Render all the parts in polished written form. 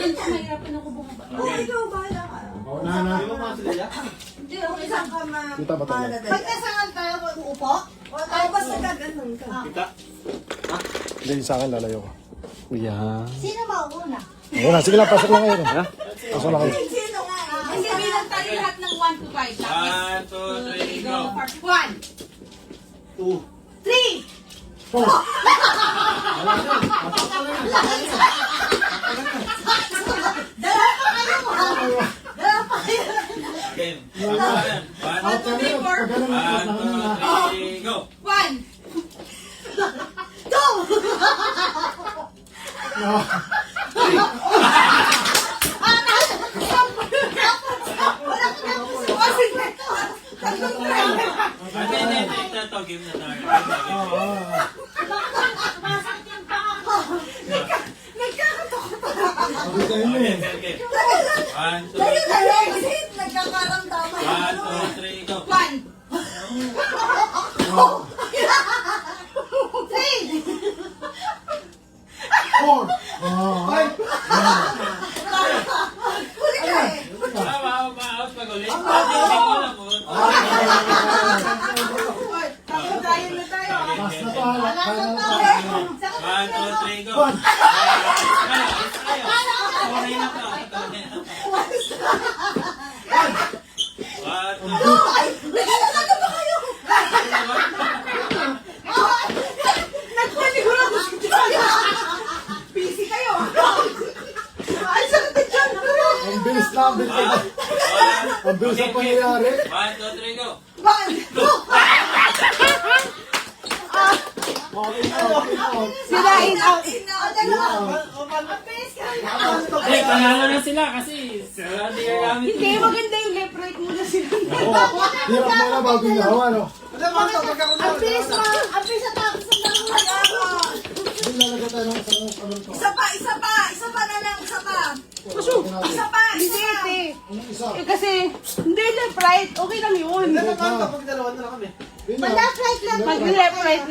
Mahirapan ako bumaba. Oo, ikaw, bahala ka. Hindi mo mga sila? Hindi, okay lang ka Kita ba tayo? Pagkasangan tayo, uupo? O tayo basta gaganon ka. Kita. Hindi, sa akin lalayo ko. Yan. Sino ba una? Ayun na, sige lang, pasok lang ngayon. Ha? Pasok lang kayo. Sino nga? Kasi bilang tayo lahat ng 1 to 5. 1, 2, 3, go. 1, 2. 3, Dala pa kayo ha? Dala pa kayo. Game. 1, 1, 2, 3, 4, 2, 3, go. 1. Ito, game na tayo. Okay. 1, 2, Nagkakaramdaman. 1, 2, 3, go. 1, 3. Ma-out pag ulit. Hindi ko alam mo. tayo na tayo. Pas na to, ha? Final na to. 1, 2, 3, go. Sorry na to. 1, 2, Naglalakad ba kayo? Nagpanigurado si Joya. Busy kayo. Ay, sakit na dyan. Ang bilis na, ang bilis na. Ang bilis na pangyayari. 1, 2, 3, go. Okay na, okay na. Sirain out. Eh, panalo na sila kasi sila di gamit. Hindi, maganda yung left right muna sila. Hirap mo na bago yung hawa, no? Ang bilis mo. Ang bilis na tapos ang dalawa. Hindi nalaga tayo ng isang ano to. Isa pa. Isa pa na lang. Isa pa. Isa pa. Hindi, ate. Anong isa? Eh, kasi, hindi left right. Okay lang yun. Left right lang. Pag left right.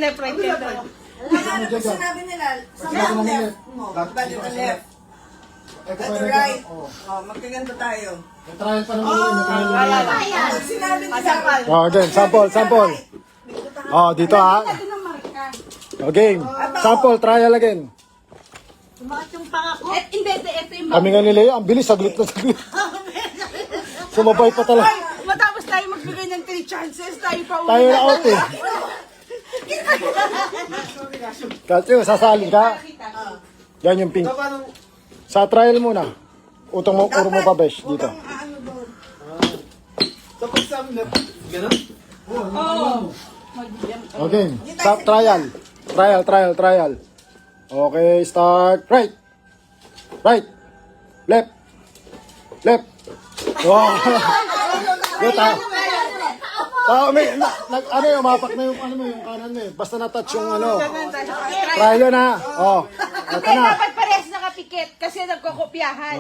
Ano ba sinabi nila? Sa left mo. Balik ka left. Ito At pa right. Oh. Magkaganto tayo. May trial pa naman yun. May trial pa naman yun. Ano sinabi nila? Oh, again, sample. Oh, dito ha. Ito ng marka. Okay, sample, trial again. Sumakit yung panga ko. Ito yung Kami nga nila ang bilis, saglit na saglit. Sumabay pa talaga. Ay, matapos tayo magbigay ng 3 chances, tayo pa Tayo na out eh. Kasi sasali ka. Yan yung pink. Sa trial muna. Utong mo, puro mo pa besh dito. Ano doon? Oo. Okay, stop trial. Trial. Okay, start. Right. Left. Wow. Good ha. Ano yung mapak na yung ano mo yung kanan mo eh. Basta na-touch yung ano. Trial na. Oh. Ito Hindi, na. dapat parehas nakapikit kasi nagkokopyahan.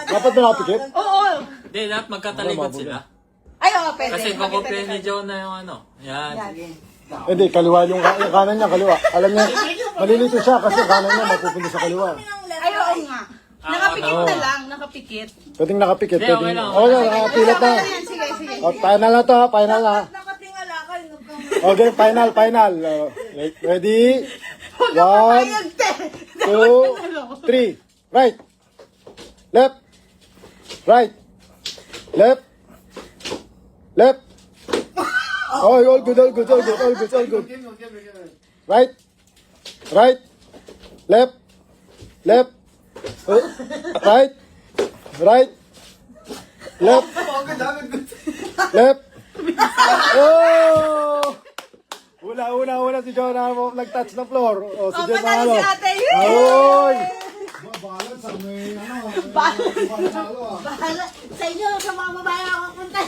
Dapat ba nakapikit? Oo. Hindi, dapat magkatalikod sila. Ay, oo, pwede. Kasi kukopya ni John na yung ano. Yan. Hindi, kaliwa yung kanan niya, kaliwa. Alam niya, malilito siya kasi kanan niya mapupunta sa kaliwa. Ay, oo nga. Nakapikit na lang, nakapikit. Pwedeng nakapikit. Hindi, okay Pwedeng... lang. Oh, yan, nakapilat na. Ayan, sige. Oh, final na to, ha, final na. Nakatingala kayo. Okay, final. Oh, ready? One, Ayan, te. 2, 3. Right. Left. Oh, all good. Right. Left. Right. Left. Oh! Una si Jonah mo nag-touch ng floor. Oh, si Jonah panalo si ate. Ay! Balance ang may ano. Balance. Balance. Bahala. Sa inyo, sa mga babae ako punta.